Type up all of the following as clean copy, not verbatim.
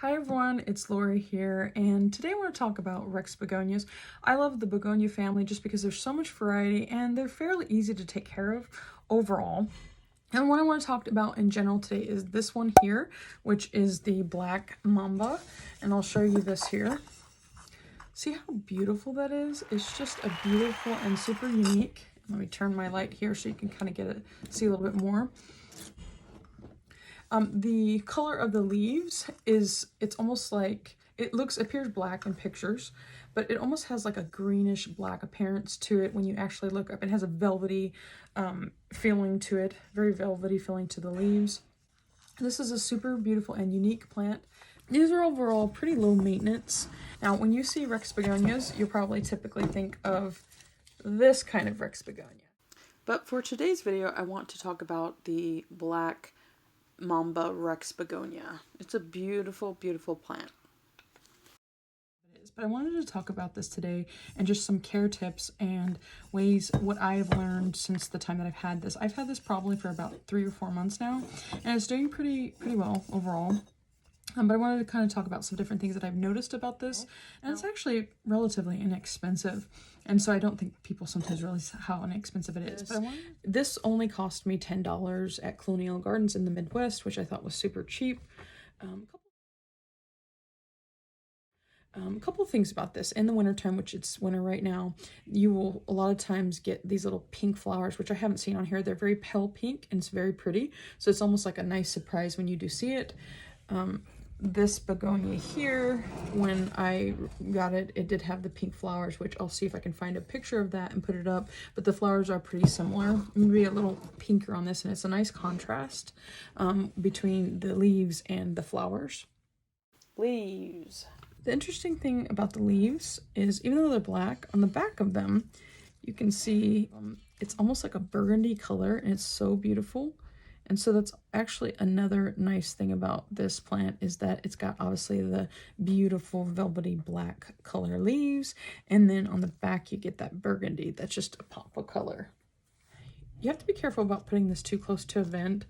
Hi everyone, it's Lori here, and today I want to talk about Rex begonias. I love the begonia family just because there's so much variety and they're fairly easy to take care of overall. And what I want to talk about in general today is this one here, which is the Black Mamba, and I'll show you this here. See how beautiful that is? It's just a beautiful and super unique. Let me turn my light here so you can kind of see a little bit more. The color of the leaves it's almost like, appears black in pictures, but it almost has like a greenish black appearance to it when you actually look up. It has a velvety feeling to it, very velvety feeling to the leaves. This is a super beautiful and unique plant. These are overall pretty low maintenance. Now, when you see Rex begonias, you'll probably typically think of this kind of Rex begonia. But for today's video, I want to talk about the Black Mamba Rex begonia. It's a beautiful, beautiful plant. But I wanted to talk about this today and just some care tips and ways what I've learned since the time that I've had this. I've had this probably for about 3 or 4 months now, and it's doing pretty well overall. But I wanted to kind of talk about some different things that I've noticed about this, and it's actually relatively inexpensive, and so I don't think people sometimes realize how inexpensive it is. But this only cost me $10 at Colonial Gardens in the Midwest, which I thought was super cheap. A couple of things about this. In the wintertime, which it's winter right now, you will a lot of times get these little pink flowers, which I haven't seen on here. They're very pale pink and it's very pretty, so it's almost like a nice surprise when you do see it. This begonia here, when I got it, it did have the pink flowers, which I'll see if I can find a picture of that and put it up, but the flowers are pretty similar, maybe a little pinker on this, and it's a nice contrast between the leaves and the flowers. Leaves. The interesting thing about the leaves is, even though they're black, on the back of them you can see it's almost like a burgundy color, and it's so beautiful. And so that's actually another nice thing about this plant, is that it's got obviously the beautiful velvety black color leaves, and then on the back you get that burgundy. That's just a pop of color. You have to be careful about putting this too close to a vent,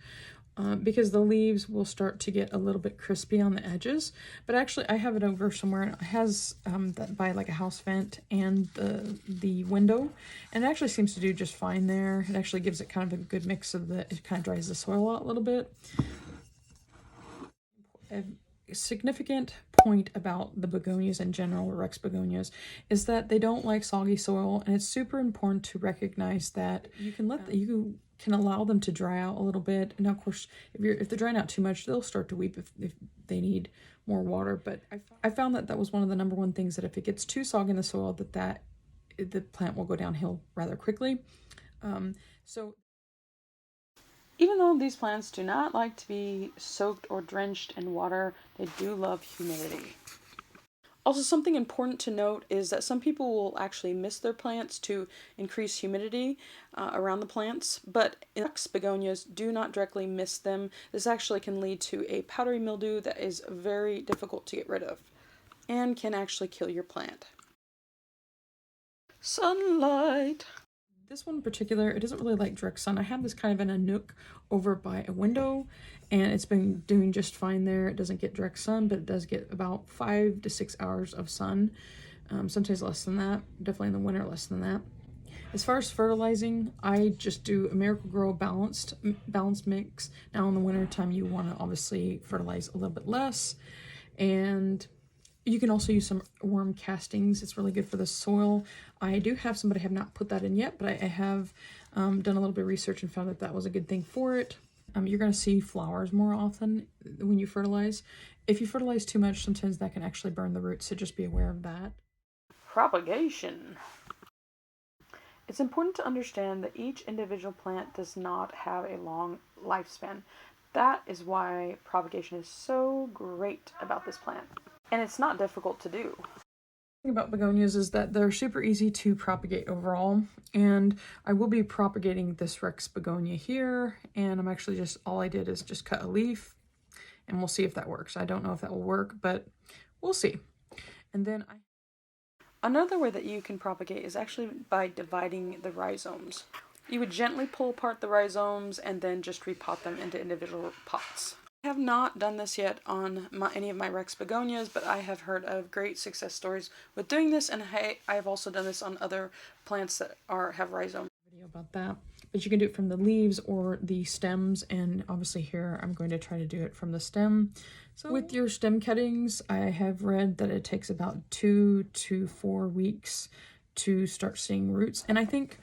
because the leaves will start to get a little bit crispy on the edges. But actually I have it over somewhere, and it has that by like a house vent and the window, and it actually seems to do just fine there. It actually gives it kind of a good mix of it kind of dries the soil out a little bit. A significant point about the begonias in general, Rex begonias, is that they don't like soggy soil, and it's super important to recognize that you can allow them to dry out a little bit. Now, of course, if they're drying out too much, they'll start to weep if they need more water. But I found that was one of the #1 things, that if it gets too soggy in the soil, that the plant will go downhill rather quickly. So even though these plants do not like to be soaked or drenched in water, they do love humidity. Also, something important to note is that some people will actually mist their plants to increase humidity around the plants, but Rex begonias do not directly mist them. This actually can lead to a powdery mildew that is very difficult to get rid of and can actually kill your plant. Sunlight. This one in particular, it doesn't really like direct sun. I have this kind of in a nook over by a window, and it's been doing just fine there. It doesn't get direct sun, but it does get about 5 to 6 hours of sun. Sometimes less than that. Definitely in the winter, less than that. As far as fertilizing, I just do a Miracle-Gro balanced mix. Now in the winter time, you want to obviously fertilize a little bit less, and you can also use some worm castings. It's really good for the soil. I do have some, but I have not put that in yet, but I have done a little bit of research and found that was a good thing for it. You're going to see flowers more often when you fertilize. If you fertilize too much, sometimes that can actually burn the roots, so just be aware of that. Propagation. It's important to understand that each individual plant does not have a long lifespan. That is why propagation is so great about this plant. And it's not difficult to do. The thing about begonias is that they're super easy to propagate overall, and I will be propagating this Rex begonia here, and I'm actually all I did is just cut a leaf, and we'll see if that works. I don't know if that will work, but we'll see. And then another way that you can propagate is actually by dividing the rhizomes. You would gently pull apart the rhizomes and then just repot them into individual pots. I have not done this yet on any of my Rex begonias, but I have heard of great success stories with doing this, and I have also done this on other plants that have rhizome. Video about that, but you can do it from the leaves or the stems, and obviously here I'm going to try to do it from the stem. So with your stem cuttings, I have read that it takes about 2 to 4 weeks to start seeing roots, and I think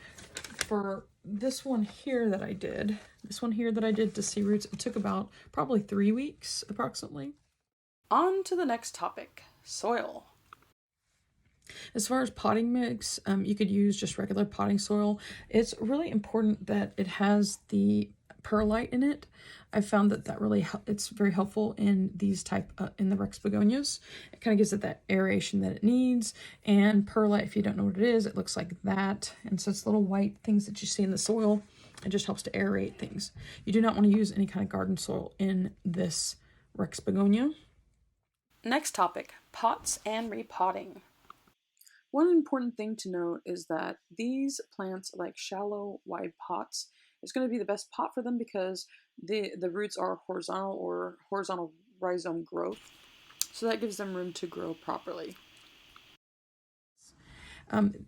for this one here that I did to see roots, it took about probably 3 weeks approximately. On to the next topic, soil. As far as potting mix, you could use just regular potting soil. It's really important that it has the perlite in it. I found that it's very helpful in these in the Rex begonias. It kind of gives it that aeration that it needs. And perlite, if you don't know what it is, it looks like that. And so it's little white things that you see in the soil. It just helps to aerate things. You do not want to use any kind of garden soil in this Rex begonia. Next topic, pots and repotting. One important thing to note is that these plants like shallow, wide pots is going to be the best pot for them because the roots are horizontal rhizome growth. So that gives them room to grow properly.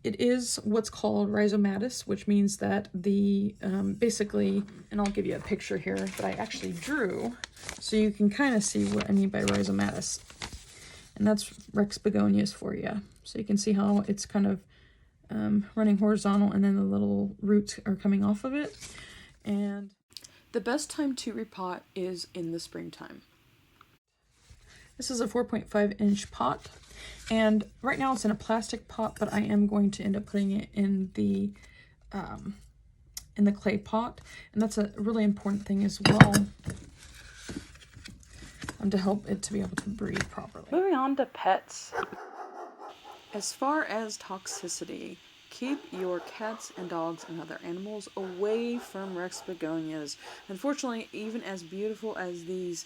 It is what's called rhizomatous, which means that the basically, and I'll give you a picture here that I actually drew so you can kind of see what I mean by rhizomatous. And that's Rex begonias for you. So you can see how it's kind of running horizontal and then the little roots are coming off of it. And the best time to repot is in the springtime. This is a 4.5-inch pot, and right now it's in a plastic pot, but I am going to end up putting it in the clay pot, and that's a really important thing as well, to help it to be able to breathe properly. Moving on to pets. As far as toxicity, keep your cats and dogs and other animals away from Rex begonias. Unfortunately, even as beautiful as these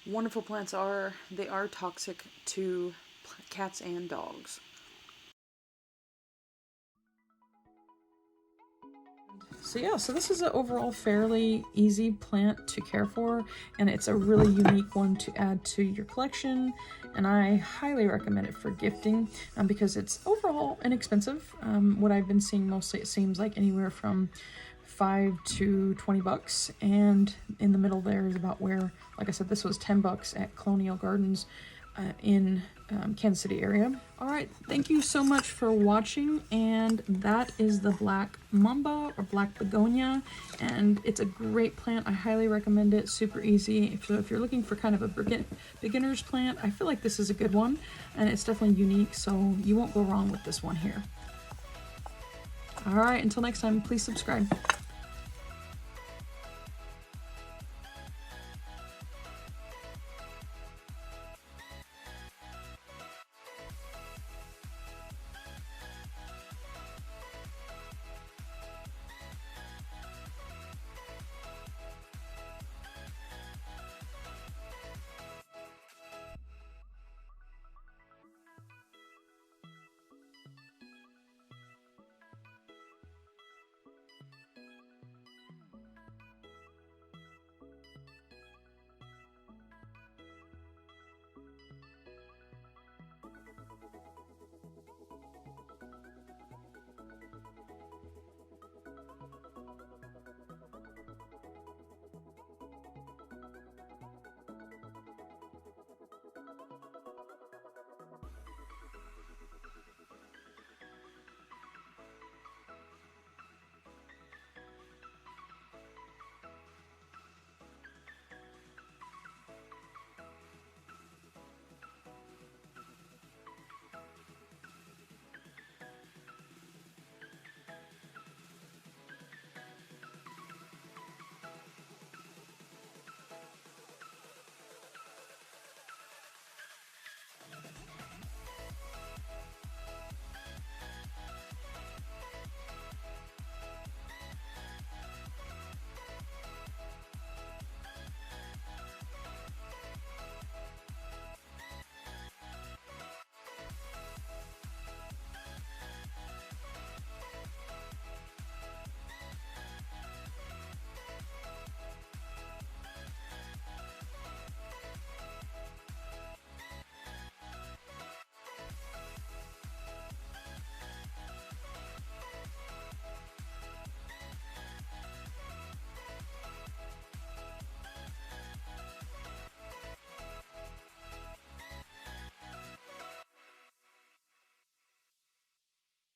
wonderful plants are, they are toxic to cats and dogs. So this is an overall fairly easy plant to care for, and it's a really unique one to add to your collection, and I highly recommend it for gifting because it's overall inexpensive. What I've been seeing mostly, it seems like anywhere from $5 to $20, and in the middle there is about where, like I said, this was $10 at Colonial Gardens in Kansas City area. All right, thank you so much for watching, and that is the Black Mamba or Black Begonia, and it's a great plant. I highly recommend it. Super easy. If you're looking for kind of a beginner's plant, I feel like this is a good one, and it's definitely unique, so you won't go wrong with this one here. All right, until next time, please subscribe.